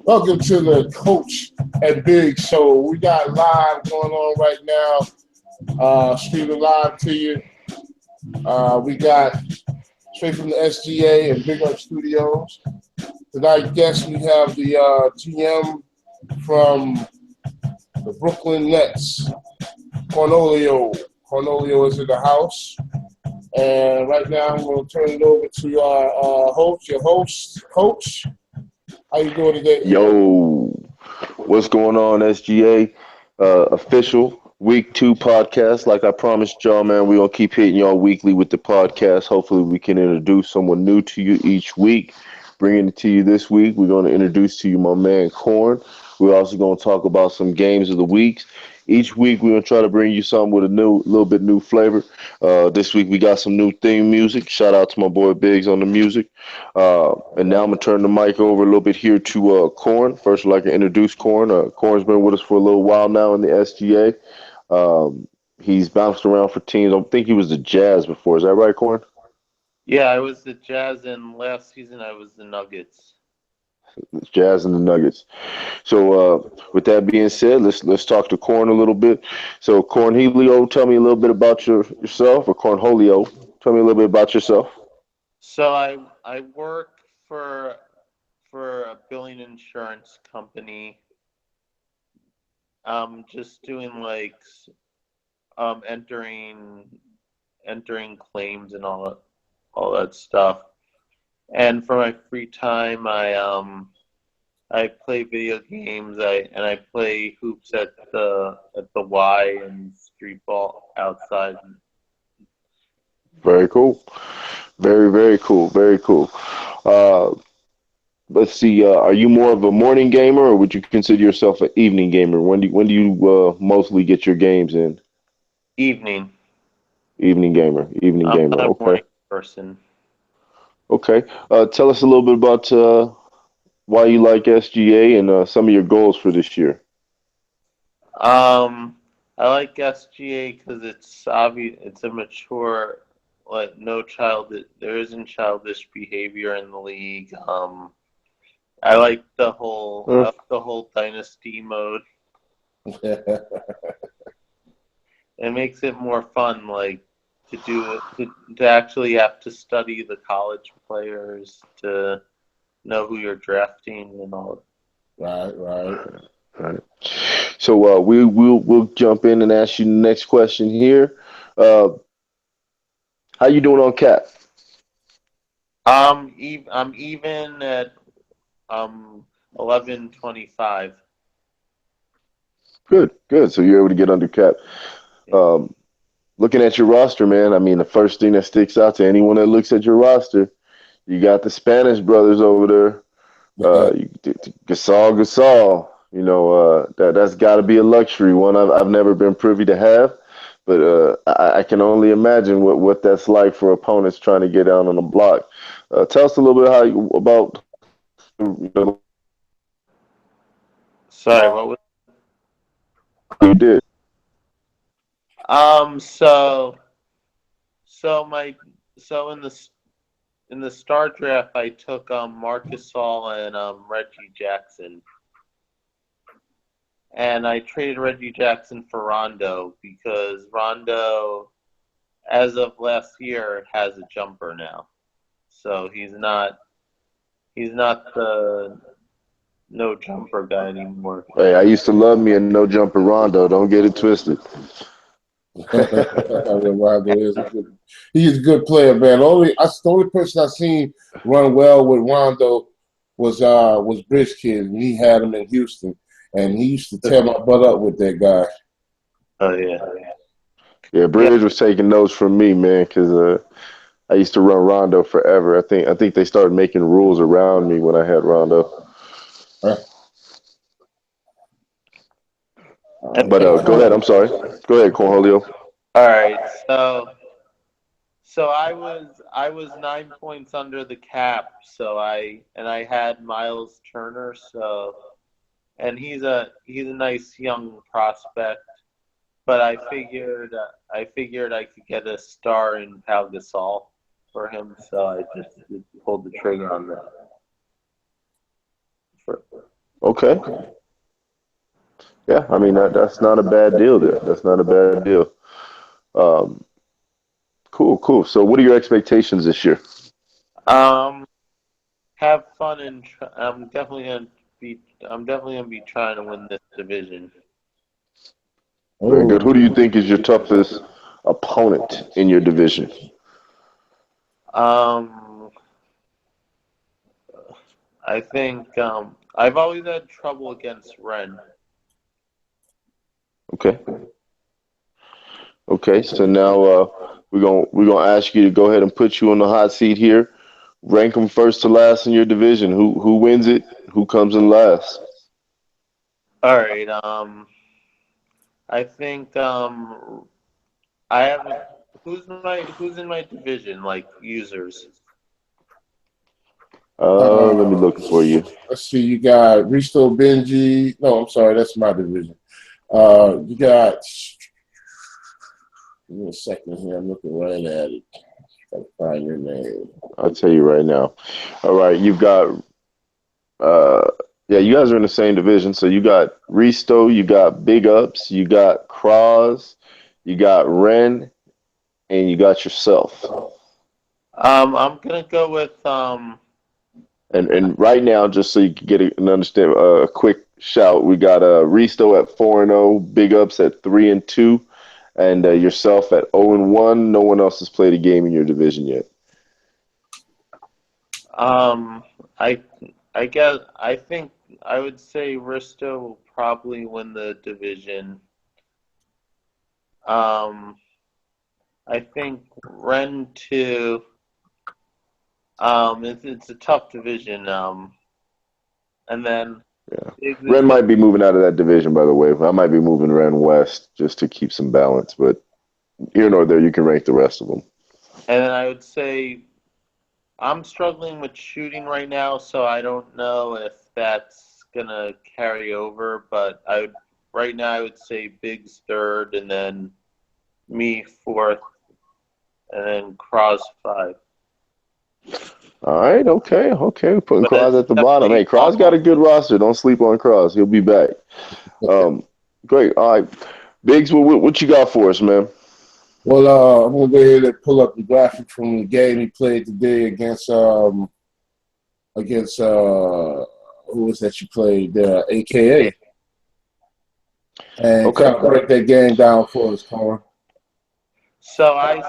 Welcome to the Coach and Big Show. We got live going on right now, streaming live to you. We got straight from the SGA and Big Up Studios. Tonight, guest, we have the GM from the Brooklyn Nets, Cornelio. Cornelio is in the house. And right now, I'm going to turn it over to our host, Coach. How you doing today? Yo, what's going on, SGA? Official week 2 podcast. Like I promised y'all, man, we're gonna keep hitting y'all weekly with the podcast. Hopefully, we can introduce someone new to you each week. Bringing it to you this week, we're gonna introduce to you my man Corn. We're also gonna talk about some games of the weeks. Each week, we're gonna try to bring you something with a little bit new flavor. This week, we got some new theme music. Shout out to my boy Biggs on the music. And now I'm gonna turn the mic over a little bit here to Corn. First, I'd like to introduce Corn. Corn's been with us for a little while now in the SGA. He's bounced around for teams. I think he was the Jazz before. Is that right, Corn? Yeah, I was the Jazz, and last season I was the Nuggets. Jazz and the Nuggets. So, with that being said, let's talk to Corn a little bit. So, Cornelio, tell me a little bit about yourself, or Cornholio. Tell me a little bit about yourself. So I work for a billing insurance company. Just doing like entering claims and all that stuff. And for my free time, I play video games. I play hoops at the Y and street ball outside. Very cool. Very, very cool. Very cool. Uh, let's see. Are you more of a morning gamer, or would you consider yourself an evening gamer? When do you mostly get your games in? Evening. Evening gamer. Evening I'm gamer. not a Okay. morning person. Okay. Tell us a little bit about why you like SGA and some of your goals for this year. I like SGA because it's obvious. It's a mature, like no child. There isn't childish behavior in the league. I Uh, like the whole dynasty mode. It makes it more fun, like to do it to actually have to study the college players to know who you're drafting and all. Right, right. right. So we'll jump in and ask you the next question here. Uh, how you doing on cap? I'm even at um 11.25. Good, good. So you're able to get under cap. Um, looking at your roster, man, I mean, the first thing that sticks out to anyone that looks at your roster, you got the Spanish brothers over there. Gasol. You know, that's got to be a luxury one I've never been privy to have, but I can only imagine what that's like for opponents trying to get down on the block. Tell us a little bit about Sorry, what was? how you did. Um, so so my so in the star draft I took Marcus All and Reggie Jackson, and I traded Reggie Jackson for Rondo because Rondo, as of last year, has a jumper now. So he's not the no jumper guy anymore. Hey, I used to love me a no jumper Rondo. Don't get it twisted. Rondo is a good. He's a good player, man. The only person I seen run well with Rondo was Bridge Kid, and he had him in Houston, and he used to tear my butt up with that guy. Oh yeah, Yeah, yeah. Bridge was taking notes from me, man, because I used to run Rondo forever. I think they started making rules around me when I had Rondo. Uh, But go ahead. I'm sorry. Go ahead, Cornholio. All right, so I was 9 points under the cap. I had Miles Turner. And he's a nice young prospect. But I figured I could get a star in Pau Gasol for him. So I just pulled the trigger on that. Okay. Yeah, I mean that's not a bad deal there. That's not a bad deal. Um, cool, cool. So, what are your expectations this year? Um, have fun and be. I'm definitely gonna be trying to win this division. Very good. Oh, Who do you think is your toughest opponent in your division? Um, I think I've always had trouble against Ren. Okay. Okay. So now we're gonna ask you to go ahead and put you on the hot seat here. Rank them first to last in your division. Who wins it? Who comes in last? All right. I think I haven't. Who's in my division? Like users. Let me uh, look for you. let's see. You got Risto Benji. No, I'm sorry. That's my division. You got. Give me a second here. I'm looking right at it. Gotta find your name. I'll tell you right now. All right, you've got uh yeah, you guys are in the same division. So you got Risto, you got Big Ups, you got Cross, you got Ren, and you got yourself. I'm gonna go with And right now, just so you can get an understand a quick shout, we got Risto at 4-0, Big Ups at 3-2, and yourself at 0-1. No one else has played a game in your division yet. um I I guess I think I would say Risto will probably win the division. Um, I think Ren too. It's a tough division. And then Yeah. Biggs is Ren gonna, might be moving out of that division, by the way. I might be moving Ren west just to keep some balance, but here nor there, you can rank the rest of them. and then I would say I'm struggling with shooting right now, so I don't know if that's gonna carry over. But right now I would say Biggs third, and then me fourth, and then Cross five. All right, okay, okay. We're putting But Cross it's at the bottom. Hey, definitely Cross got a almost. good roster. Don't sleep on Cross. He'll be back. Um, great. All right, Biggs, what you got for us, man? Well, I'm gonna go ahead and pull up the graphic from the game he played today against who was that you played? AKA, and Okay. kind of break that game down for us, Colin. So I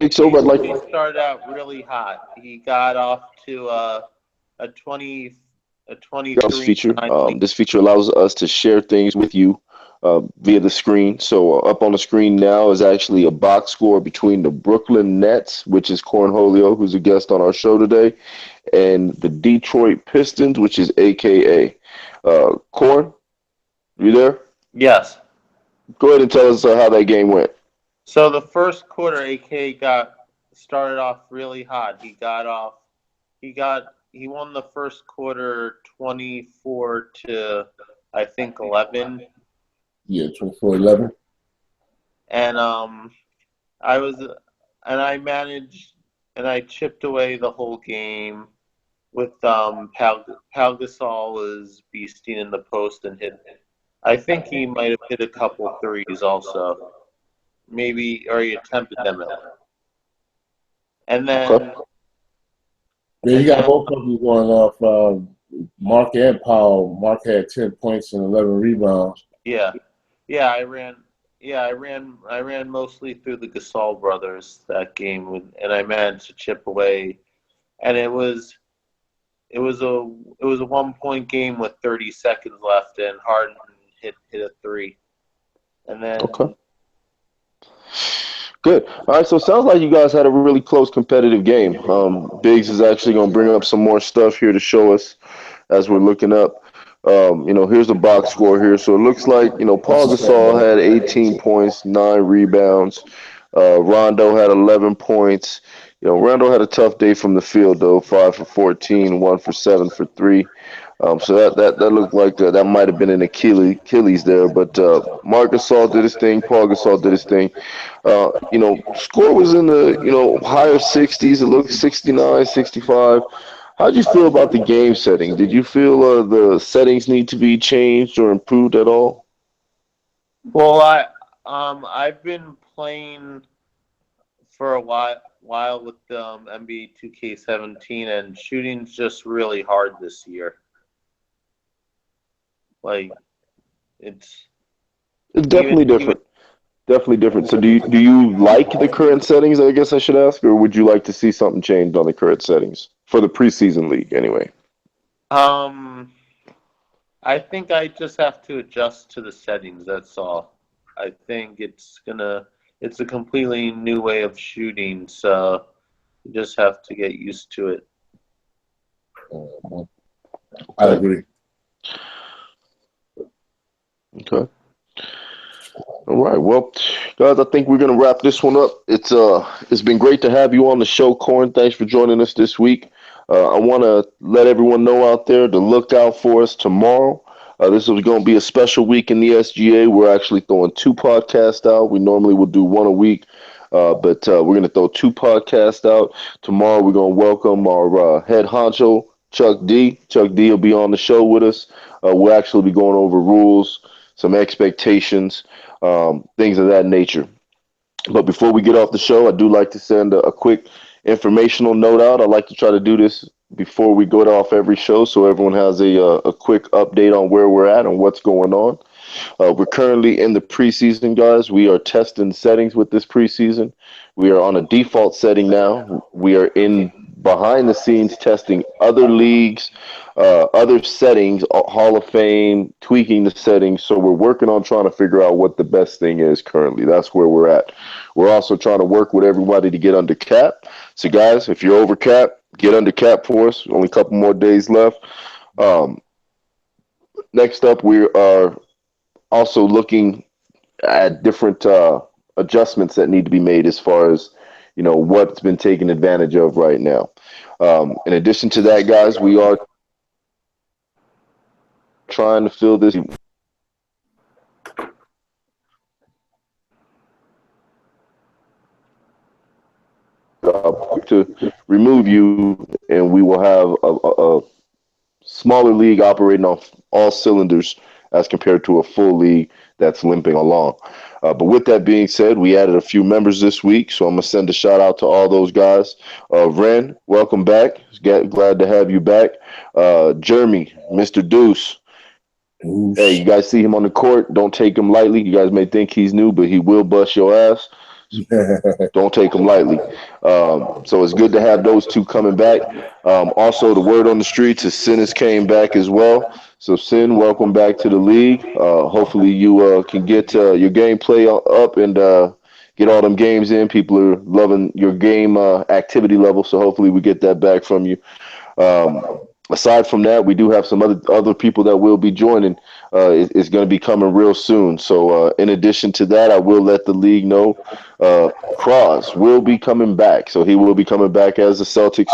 So, but like, he started out really hot. He got off to a 20 a this 23 feature, 9 lead. this feature allows us to share things with you via the screen. So, up on the screen now is actually a box score between the Brooklyn Nets, which is Cornholio, who's a guest on our show today, and the Detroit Pistons, which is AKA. Corn, you there? Yes. Go ahead and tell us how that game went. So the first quarter, AK got started off really hot. He won the first quarter 24 to I think 11, Yeah, 24-11. and I was and I managed and I chipped away the whole game with Pal Gasol was beasting in the post and hit. I think he might have hit a couple threes also, maybe, or he attempted them. And Okay. then Yeah, you and got then both of them going off. Mark and Powell. Mark had 10 points and 11 rebounds. yeah, yeah, I ran mostly through the Gasol brothers that game, and I managed to chip away, and it was a 1 point game with 30 seconds left, and Harden hit a three, and Okay. then Good. All right. So it sounds like you guys had a really close competitive game. Biggs is actually going to bring up some more stuff here to show us as we're looking up. Here's the box score here. So it looks like, That's Paul the same, Gasol bro. had 18 points, 9 rebounds. Rondo had 11 points. Rondo had a tough day from the field, though, 5 for 14, 1 for 7 for 3. So that looked like that might have been an Achilles there. But Marc Gasol did his thing. Paul Gasol did his thing. Score was in the, higher 60s. It looked 69, 65. How'd you feel about the game setting? Did you feel the settings need to be changed or improved at all? Well, I've been playing for a while with NBA 2K17, and shooting's just really hard this year. Like it's It's definitely different. Definitely different. So do you like the current settings, I guess I should ask, or would you like to see something changed on the current settings for the preseason league anyway? I think I just have to adjust to the settings, that's all. I think it's a completely new way of shooting, so you just have to get used to it. I agree. Okay. All right. Well, guys, I think we're gonna wrap this one up. It's been great to have you on the show, Corn. Thanks for joining us this week. I want to let everyone know out there to look out for us tomorrow. This is going to be a special week in the SGA. We're actually throwing 2 podcasts out. We normally will do 1 a week, but we're going to throw 2 podcasts out. Tomorrow we're going to welcome our head honcho, Chuck D. Chuck D will be on the show with us. We'll actually be going over rules, some expectations, things of that nature. But before we get off the show, I do like to send a quick informational note out. I like to try to do this before we go off every show so everyone has a quick update on where we're at and what's going on. We're currently in the preseason, guys. We are testing settings with this preseason. We are on a default setting now. We are in behind the scenes testing other leagues, other settings, Hall of Fame, tweaking the settings. So we're working on trying to figure out what the best thing is currently. That's where we're at. We're also trying to work with everybody to get under cap. So, guys, if you're over cap, get under cap for us. Only a couple more days left. Next up, we are also looking at different adjustments that need to be made as far as, what's been taken advantage of right now. In addition to that, guys, we are trying to fill this to remove you, and we will have a smaller league operating off all cylinders as compared to a full league that's limping along. But with that being said, we added a few members this week, so I'm going to send a shout out to all those guys. Ren, welcome back. Glad to have you back. Jeremy, Mr. Deuce. Oof. Hey, you guys see him on the court. Don't take him lightly. You guys may think he's new, but he will bust your ass. Don't take him lightly. So it's good to have those 2 coming back. Also, the word on the streets is Sin has came back as well. So, Sin, welcome back to the league. Hopefully you can get your gameplay up and get all them games in. People are loving your game activity level, so hopefully we get that back from you. Aside from that, we do have some other people that will be joining. It's going to be coming real soon. So in addition to that, I will let the league know Cross will be coming back. So he will be coming back as the Celtics.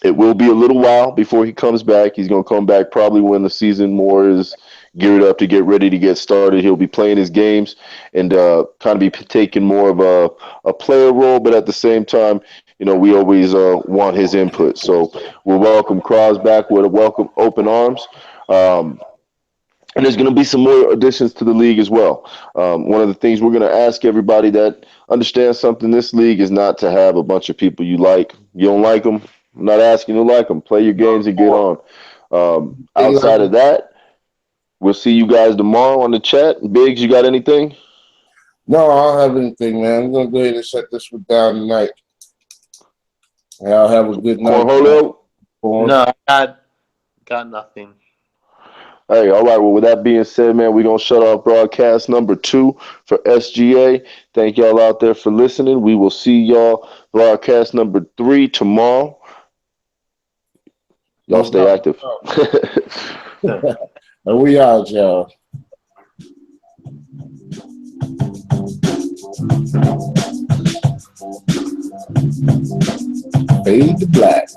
It will be a little while before he comes back. He's going to come back probably when the season more is geared up to get ready to get started. He'll be playing his games and kind of be taking more of a player role, but at the same time, we always want his input. So we'll welcome Cross back with open arms. And there's going to be some more additions to the league as well. One of the things we're going to ask everybody that understands something, this league is not to have a bunch of people you like. You don't like them, I'm not asking you to like them. Play your games and get on. Outside of that, we'll see you guys tomorrow on the chat. Biggs, you got anything? No, I don't have anything, man. I'm going to go ahead and shut this one down tonight. Y'all have a good night. No, I got nothing. Hey, all right. Well, with that being said, man, we're going to shut off broadcast number 2 for SGA. Thank y'all out there for listening. We will see y'all broadcast number 3 tomorrow. Y'all stay active. And we out, y'all. Fade to black.